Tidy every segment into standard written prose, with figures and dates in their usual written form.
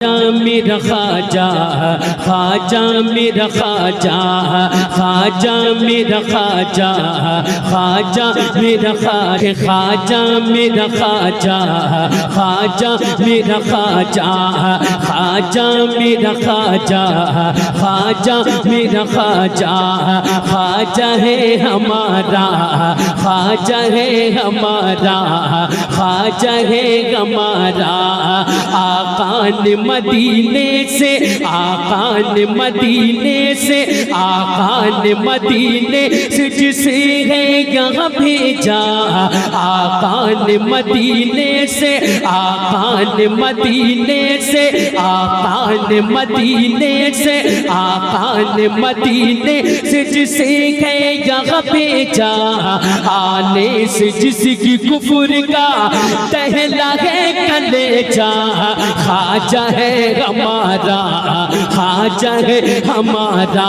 میرا خواجہ خواجہ میرا خواجہ خواجہ میرا خواجہ خواجہ میرا خواجہ میرا خواجہ خواجہ میرا خواجہ خواجہ میرا خواجہ خواجہ میرا خواجہ خواجہ ہے ہمارا خواجہ ہے ہمارا خواجہ ہے ہمارا آقا نے مدینے سے آقا نے مدینے سے آقا نے مدینے سے جسے ہے یہاں بھیجا آقا نے مدینے سے آقا نے مدینے سے آقا نے مدینے سے آقا نے مدینے سے جسے ہے یہاں بھیجا آنے سے جس کی کفر کا دہلا ہے کلیجا خواجہ ہے ہمارا خواجہ ہے ہمارا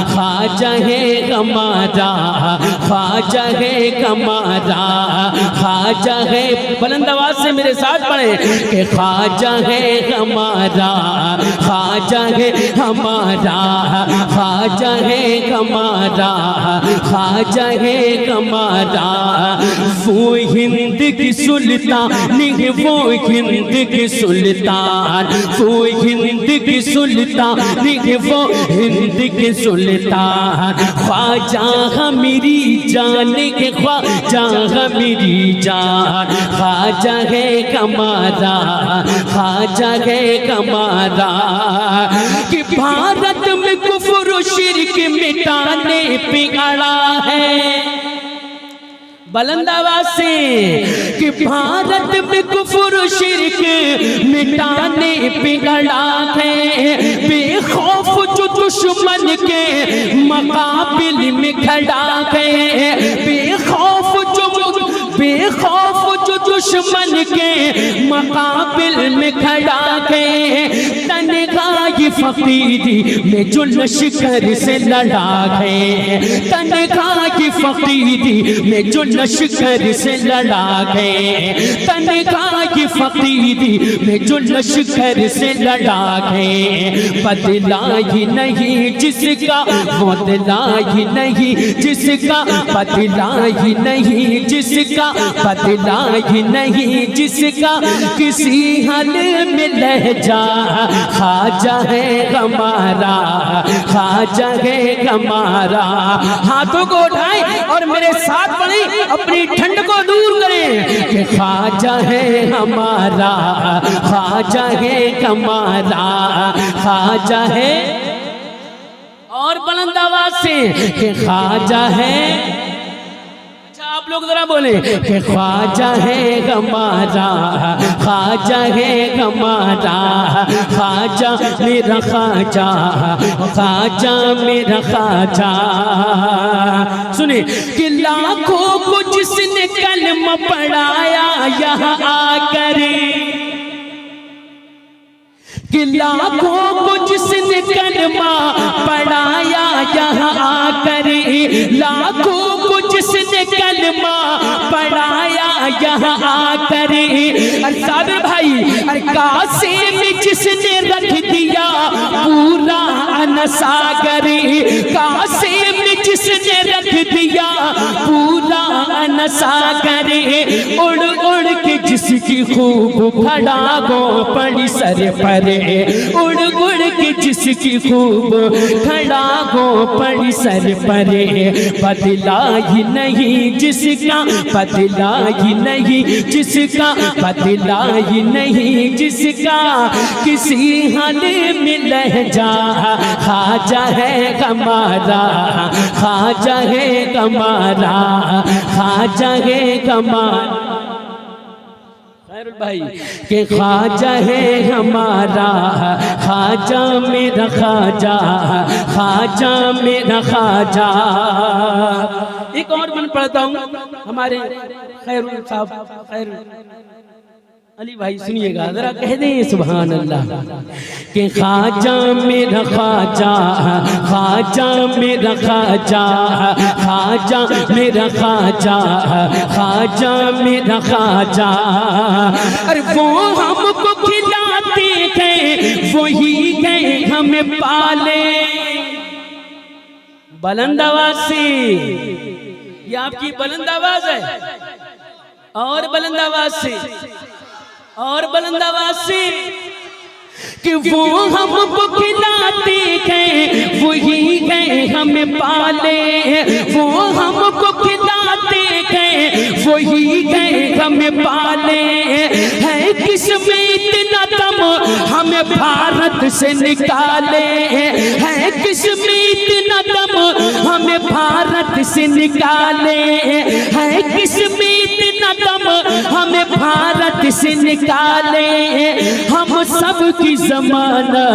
خواجہ ہے ہمارا خواجہ ہے ہمارا خواجہ ہے بلند آواز سے میرے ساتھ پڑھیں کہ خواجہ ہے ہمارا خواجہ ہے ہمارا خواجہ ہے ہمارا خواجہ ہے ہمارا وہ ہند کی سلطان وہ ہند کی سلطان وہ ہند کی سلطان وہ ہند کی سلطان خواجہ میری جان کے خواجہ میری جان خواجہ ہے ہمارا خواجہ ہے ہمارا کہ بھارت میں کفر و شرک مٹانے پہ اڑا ہے بلند آواز سے کہ بھارت میں کفر و شرک مٹانے پہ اڑا ہے بے خوف جو دشمن کے مقابل میں کھڑا ہے بے خوف جو دشمن کے مقابل میں کھڑا ہے تنہائی فقیری میں جو لشکر سے لڑا ہے تنہائی فقیری میں جو لشکر سے لڑا ہے تنہائی فقیری میں جو لشکر سے لڑا ہے بدلا ہی نہیں جس کا بدلا ہی نہیں جس کا بدلا ہی نہیں جس کا بدلا ہی نہیں جس کا کسی حال میں لہجہ خواجہ ہے ہمارا خواجہ ہے ہمارا ہاتھوں کو اٹھائیں اور میرے ساتھ پڑھیں اپنی ٹھنڈ کو دور کریں کہ خواجہ ہے ہمارا خواجہ ہے ہمارا خواجہ ہے اور بلند آواز سے کہ خواجہ ہے آپ لوگ ذرا بولیں کہ خواجہ ہے ہمارا خواجہ ہے ہمارا خواجہ میرا خواجہ خواجہ میرا خواجہ سنیں کہ لاکھوں کو جس نے کلمہ پڑھایا یہاں آ کر کہ لاکھوں کو جس نے کلمہ پڑھایا یہاں آ کر لاکھوں کو جس نے کلمہ پڑھایا یہاں آ کر صابر بھائی کاسے میں جس نے رکھ دیا پورا انساگر کاسے میں جس نے رکھ دیا پورا انساگر اڑ اڑ کے جس کی خوب کھڑا گو پڑی سر پر اڑ اڑ کے جس کی خوب کھڑا گو پڑی سر پر بدلا ہی نہیں جس کا بدلا ہی نہیں جس کا بدلا ہی نہیں جس کا کسی حال میں لہجہ خواجہ ہے ہمارا خواجہ ہے ہمارا خواجہ ہے ہمارا خیر بھائی کہ خواجہ ہے ہمارا خواجہ میرا خواجہ خواجہ میرا خواجہ ایک اور من پڑھتا ہوں ہمارے خیر صاحب خیر علی بھائی سنیے گا ذرا کہہ دیں سبحان اللہ کہ خواجہ میرا خواجہ خواجہ میرا خواجہ خواجہ میرا خواجہ خواجہ میرا خواجہ ارے وہ ہم کو کھلاتے ہیں وہی گئے ہمیں پالے. بلند آواز سے، یہ آپ کی بلند آواز ہے. اور بلند آواز سے، اور بلند آواز سے، کہ وہ ہم کو کھلاتے گئے وہی گئے ہمیں پالے. وہ ہم کو کھلاتے گئے وہی گئے ہمیں پالے. ہے کس میں اتنا دم ہمیں بھارت سے نکالے. ہے کس میں اتنا دم ہمیں بھارت سے نکالے. ہے کس میں اتنا دم ہمیں بھارت سے نکالے. ہم سب کی زمانہ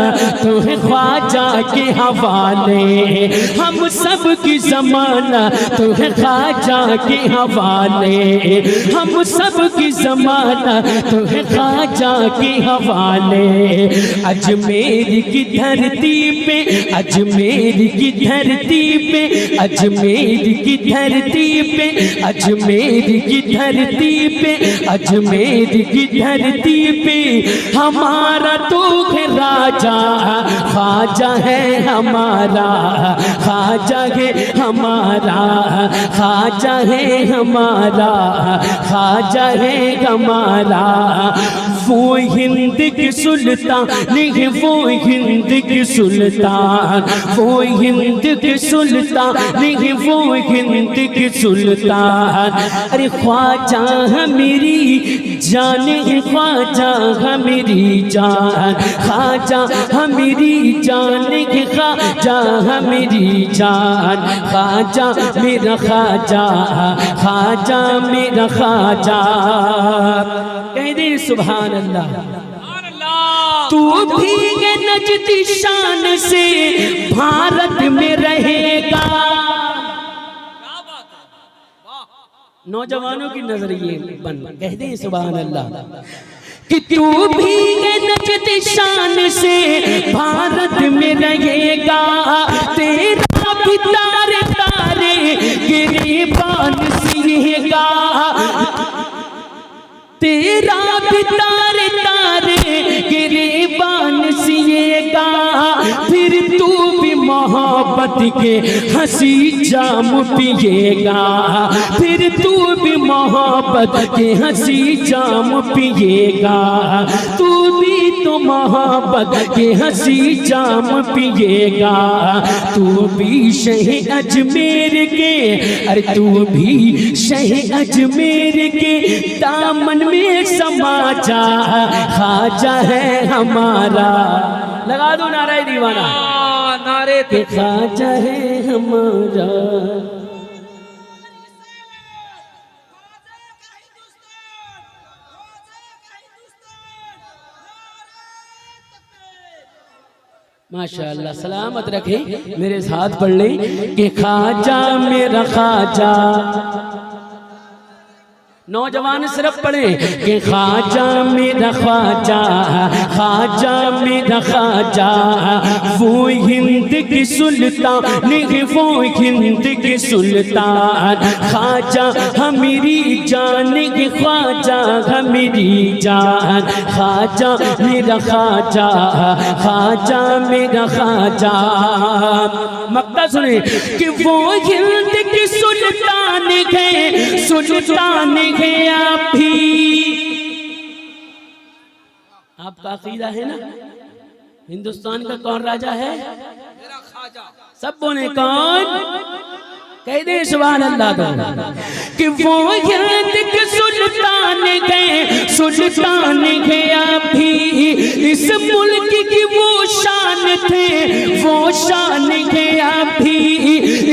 تو ہے خواجہ کے حوالے. ہم سب کی زمانہ تو ہے خواجہ کے حوالے. ہم سب کی زمانہ تو ہے خواجہ کے حوالے. اجمیر کی دھرتی پہ، اجمیر کی دھرتی پہ، اجمیر کی دھرتی پہ، اجمیر کی دھرتی پہ، اجمیر کی دھرتی پہ ہمارا تو ہے راجہ. خواجہ ہے ہمارا، خواجہ ہے ہمارا، خواجہ ہے ہمارا، خواجہ ہے ہمارا. وہ ہند کی سلطان نہیں، وہ ہند کی سلطان، وہ ہند کی سلطان نہیں، وہ ہند کی سلطان. ارے خواجہ میری جان ہے، خواجہ میری جان، خواجہ میری جان ہے، خواجہ میری جان. خواجہ میرا خواجہ، خواجہ میرا خواجہ. کہہ دیں سبحان اللہ. تو بھی یہ نجد شان سے بھارت میں رہے گا. نوجوانوں کی نظر یہ بن، کہہ دیں سبحان اللہ. کہ تو بھی یہ نجد شان سے بھارت میں رہے گا. تیرا بھی تارے تارے گریبان سیے گا. تیرا بھی تارے تارے گریبان سیے گا. پھر تو بھی محبت کے ہنسی جام پیے گا. پھر تو بھی محبت کے ہنسی جام پیے گا. تو بھی تو محبت کے ہنسی جام پیے گا. تو بھی شہ اجمیر کے، ارے تو بھی شہ اجمیر کے دامن میں سما جا. خواجہ ہے ہمارا. لگا دو نعرہ دیوانہ. نعرے کہ خواجہ ہے ہمارا. ماشاءاللہ سلامت رکھیں. میرے ساتھ پڑھ لیں کہ خواجہ میرا خواجہ. نوجوان صرف پڑھیں کہ خواجہ میرا خواجہ، خواجہ میرا خواجہ. وہ ہند کی سلطان نہیں، وہ ہند کی سلطان. خواجہ میری جان کی، خواجہ میری جان. خواجہ میرا خواجہ، خواجہ میرا خواجہ. مقطع سنیں کہ وہ ہند کی سلطان ہے، سلطان ہے آپ بھی. آپ کا عقیدہ ہے نا ہندوستان کا کون راجہ ہے؟ میرا خواجہ. سب بولے کون؟ کہہ دیں سبحان اللہ دو. کہ وہ ہند کے سلطان گئے، سلطان گئے آپ بھی. اس ملک کی وہ شان تھے، وہ شان گئے آپ بھی.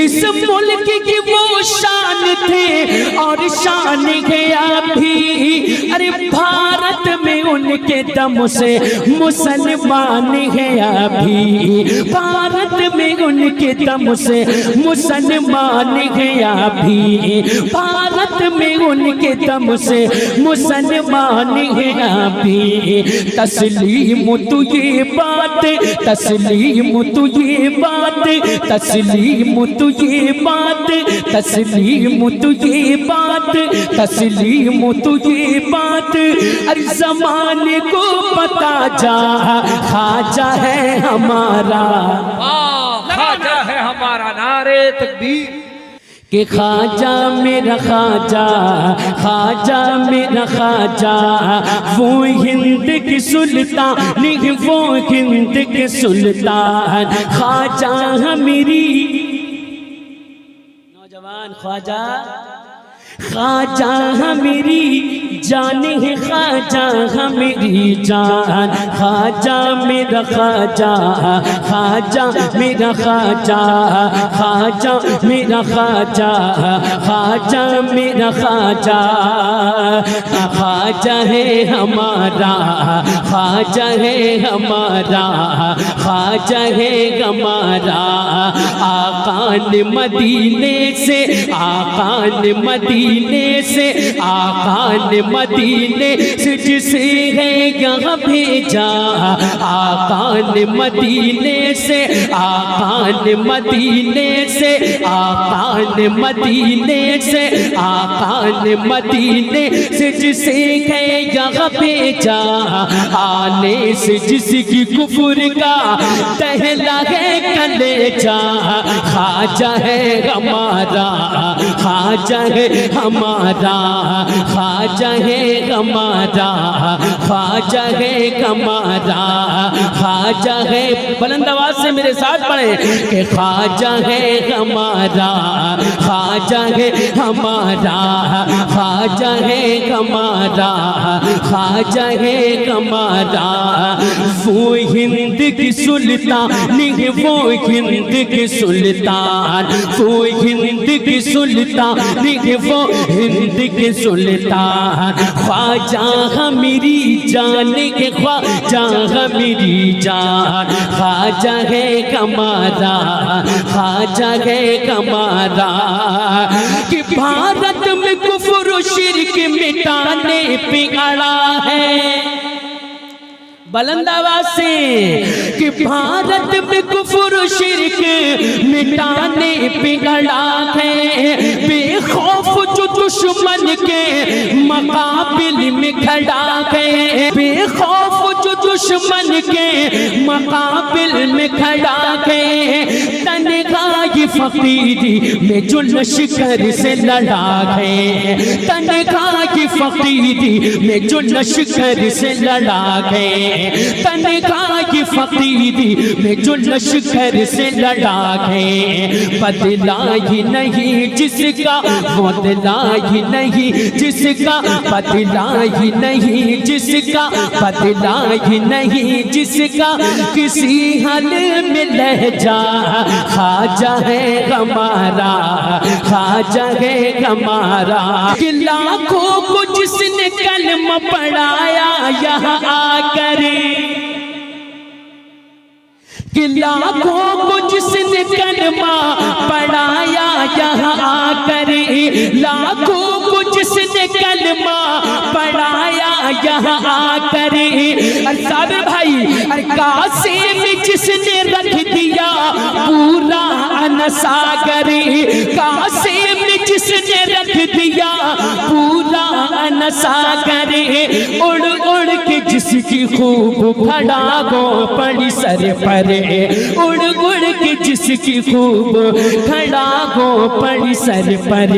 اس ملک کی وہ شان تھے اور شان گئے آپ بھی. ارے بھارت میں ان کے دم سے مسلمان ہے ابھی. بھارت میں ان کے دم سے مسلمان گیا بھی. بھارت میں ان کے دم سے مسلمان گیا بھی. تسلیم تو یہ بات، تسلیم تو یہ بات، تسلیم تو یہ بات، تسلیم تو یہ بات، تسلیم تو یہ بات، ارے زمانے کو پتا جا خواجہ ہے ہمارا، خواجہ ہے ہمارا، نعرے تکبیر کہ خواجہ میرا خواجہ، خواجہ میرا خواجہ، وہ ہند کی سلطان نہیں، وہ ہند کے سلطان خواجہ میری نوجوان، خواجہ خواجہ میری جان ہے، خواجہ میری جان، خواجہ میرا خواجہ، خواجہ میرا خواجہ، خواجہ میرا خواجہ، خواجہ میرا خواجہ، خواجہ ہے ہمارا، خواجہ ہے ہمارا، خواجہ ہے ہمارا، آقا نے مدینے سے، آقا نے مدینے سے، آقا نے مدینے سے جسے ہے یہاں بھیجا، آقا نے مدینے سے، آقا نے مدینے سے، آقا نے مدینے سے، آقا نے مدینے سے جسے ہے یہاں بھیجا، آنے سے جس کی کفر کا دہلا ہے کلیجا، خواجہ ہے ہمارا، خواجہ ہے ہمارا، خواجہ ہے ہمارا، خواجہ ہے ہمارا، خواجہ ہے، بلند آواز سے میرے ساتھ پڑھیں کہ خواجہ ہے ہمارا، خواجہ ہے ہمارا، خواجہ ہے ہمارا، خواجہ ہے ہمارا، وہ ہند کی سلطان نہیں، وہ ہند کی سلطان، وہ ہند کی سلطان نہیں، وہ ہند کے سلطان، خواجہ میری جان کے، خواجہ میری جان، خواجہ ہے ہمارا، خواجہ ہے ہمارا، کہ بھارت میں کفر و شرک مٹانے پہ اڑا ہے، بلند آواز سے کہ بھارت میں کفر و شرک مٹانے پہ اڑا ہے، بے خوف جو دشمن کے مقابل میں کھڑا ہے، بے خوف جو دشمن کے مقابل میں کھڑا ہے، تنہائی فقیری میں جو لشکر سے لڑا ہے، تنہائی فقیری میں جو لشکر سے لڑا ہے، تنہائی فقیری میں جو لشکر سے لڑا ہے، بدلا ہی نہیں جس کا، بدلا ہی نہیں جس کا، بدلا ہی نہیں جس کا، بدلا ہی نہیں جس کا، کسی حال میں لہجہ، خواجہ ہے ہمارا، خواجہ ہے ہمارا، کہ لاکھوں کو جس نے کلمہ پڑھایا یہاں آ کر، کہ لاکھوں کو جس نے کلمہ پڑھایا یہاں آ کر، لاکھوں کو جس نے کلمہ پڑھایا یہاں آ کر، صابر بھائی کاسے میں جس نے رکھ دیا پورا انساگر، کاسے میں جس نے رکھ دیا پورا انساگر، اڑ اڑ کے جس کی خوب کھڑا گو پڑی سر پر، اڑ اڑ کے جس کی خوب کھڑا گو پڑی سر پر،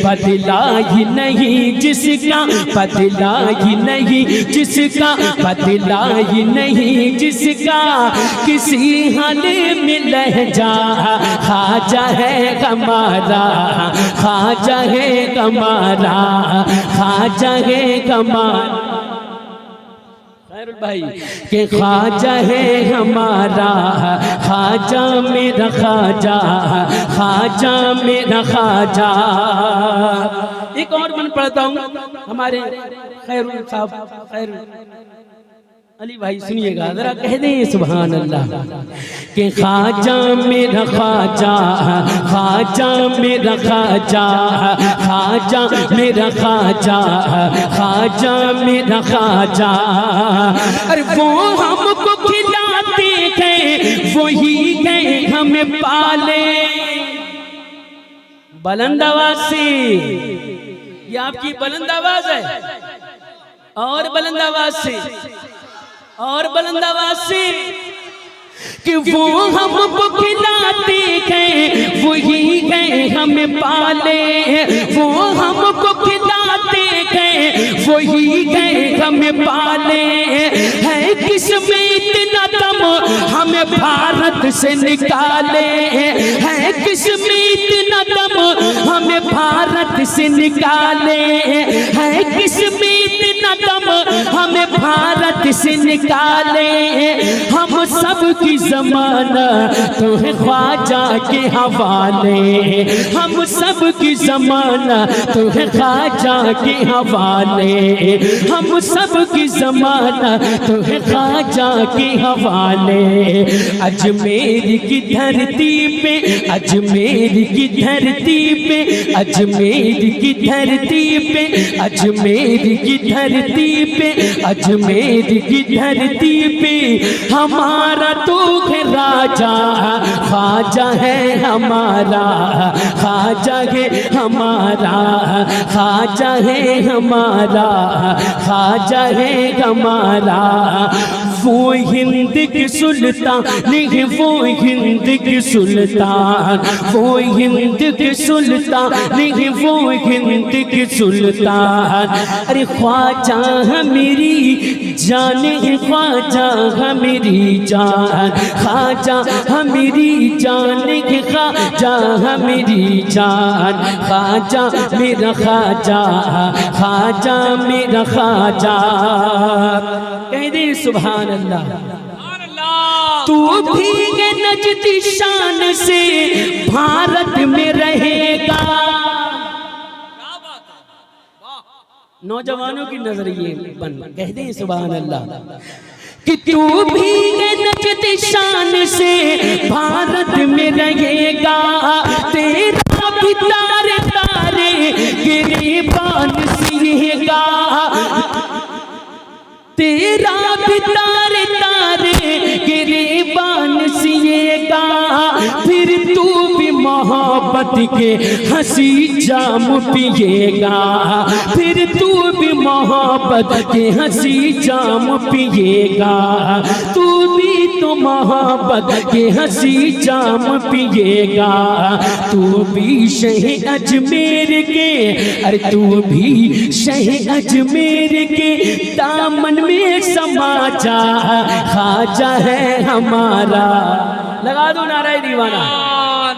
بدلا ہی نہیں جس کا، بدلا ہی نہیں جس کا، بدلا ہی نہیں جس کا، کسی حال میں لہجہ، خواجہ ہے ہمارا، خواجہ ہے ہمارا، خواجہ ہے ہمارا، بھائی کہ خواجہ ہے ہمارا، خواجہ میرا خواجہ، خواجہ میرا خواجہ۔ ایک اور من پڑھتا ہوں، ہمارے خیر صاحب، خیر علی بھائی سنیے گا ذرا، کہہ دیں سبحان اللہ، کہ خواجہ میرا خواجہ، خواجہ میرا خواجہ، خواجہ میرا خواجہ، خواجہ میرا خواجہ، ارے وہ ہم کو کھلاتے ہیں وہی ہے ہمیں پالے، بلند آواز سے، یہ آپ کی بلند آواز ہے، اور بلند آواز سے، اور بلند آواز سے، کہ وہ ہم کو کھلاتے گئے وہی گئے ہمیں پالے، وہ ہم کو کھلاتے گئے وہی گئے ہمیں پالے، ہے کس میں اتنا دم ہمیں بھارت سے نکالے، ہے کس میں اتنا دم ہمیں بھارت سے نکالے، ہے کس میں اتنا دم ہمیں بھارت سے نکالے، ہم سب کی زمانہ تو ہے خواجہ کے حوالے، ہم سب کی زمانہ تو ہے خواجہ کے حوالے، ہم سب کی زمانہ تو ہے خواجہ کے حوالے، اجمیر کی دھرتی پہ، اجمیر کی دھرتی پہ، اجمیر کی دھرتی پہ، اجمیر کی دھرتی پہ، اجمیر کی دھرتی پہ ہمارا تو ہے راجہ، خواجہ ہے ہمارا، خواجہ ہے ہمارا، خواجہ ہے ہمارا، خواجہ ہے ہمارا، وہ ہند کی سلطان نہیں، وہ ہند کی سلطان، وہ ہند کی سلطان نہیں، وہ ہند کی سلطان، ارے خواجہ میری جان ہے، خواجہ میری جان، خواجہ میری جان ہے، خواجہ میری جان، خواجہ میرا خواجہ، خواجہ میرا خواجہ، کہہ دیں سبحان اللہ۔ تو بھی یہ نجد شان سے بھارت میں رہے گا، نوجوانوں کی نظر یہ بن، کہہ دیں سبحان اللہ، کہ تو بھی یہ نجد شان سے بھارت میں رہے گا، تیرا بھی تارے تارے گریبان سیے گا، تیرا بھی تارے تارے گریبان سیے گا، پھر تو بھی محبت کے ہنسی جام پیے گا، پھر تو بھی محبت کے ہنسی جام پیے گا، تو بھی تو محبت کے ہنسی جام پیے گا، تو بھی شہ اجمیر کے، ارے تو بھی شہ اجمیر کے دامن میں سما جا، خواجہ ہے ہمارا، لگا دو نعرہ دیوانہ،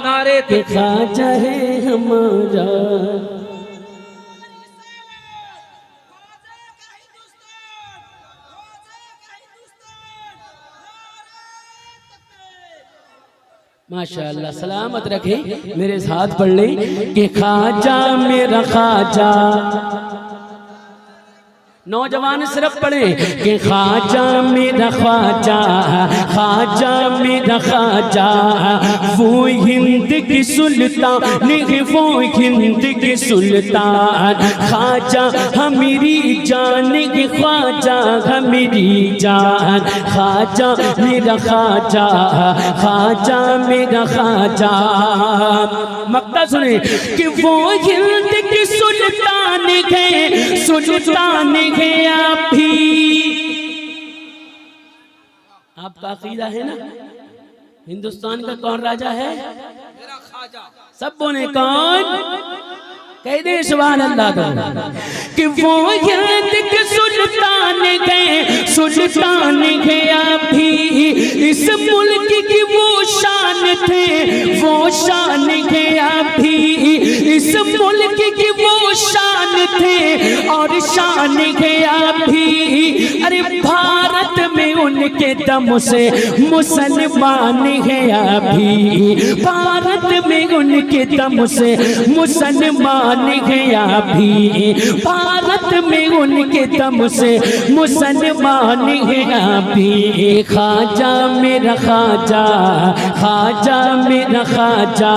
نعرے کہ خواجہ ہے ہمارا، ماشاءاللہ، سلامت رکھیں، میرے ساتھ پڑھ لیں کہ خواجہ میرا خواجہ، نوجوان صرف پڑھیں کہ خواجہ میرا خواجہ، خواجہ میرا خواجہ، وہ ہند کی سلطان نہیں، وہ ہند کی سلطان، خواجہ ہمیری جان کی، خواجہ ہمیری جان، خواجہ میرا خواجہ، خواجہ میرا خواجہ، مقطع سنیں کہ وہ ہند کی سلطان ہے، سلطان ہے آپ بھی، آپ کا عقیدہ ہے نا ہندوستان کا کون راجہ ہے؟ میرا خواجہ، سب بولے کون؟ کہہ دیں سبحان اللہ دو، کہ وہ ہند کے سلطان گئے، سلطان گئے آپ بھی، اس ملک کی وہ شان تھے، وہ شان گئے آپ بھی، اس ملک کی وہ شان تھے اور شان گئے آپ بھی، ارے بھارت میں ان کے دم سے مسلمان ہے ابھی، بھارت میں ان کے دم سے مسلمان ہے ابھی، بھارت میں ان کے دم سے مسلمان ہے ابھی، خواجہ میرا خواجہ، خواجہ میرا خواجہ،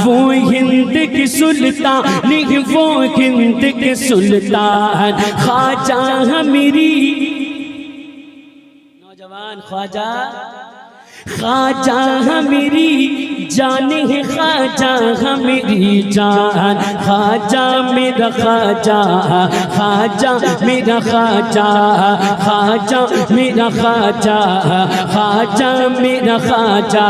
وہ ہند کی سلطان نہیں، وہ ہند کی سلطان، خواجہ میری، نوجوان خواجہ خواجہ میری جان ہے، خواجہ میری جان، خواجہ میرا خواجہ، خواجہ میرا خواجہ، خواجہ میرا خواجہ، خواجہ میرا خواجہ۔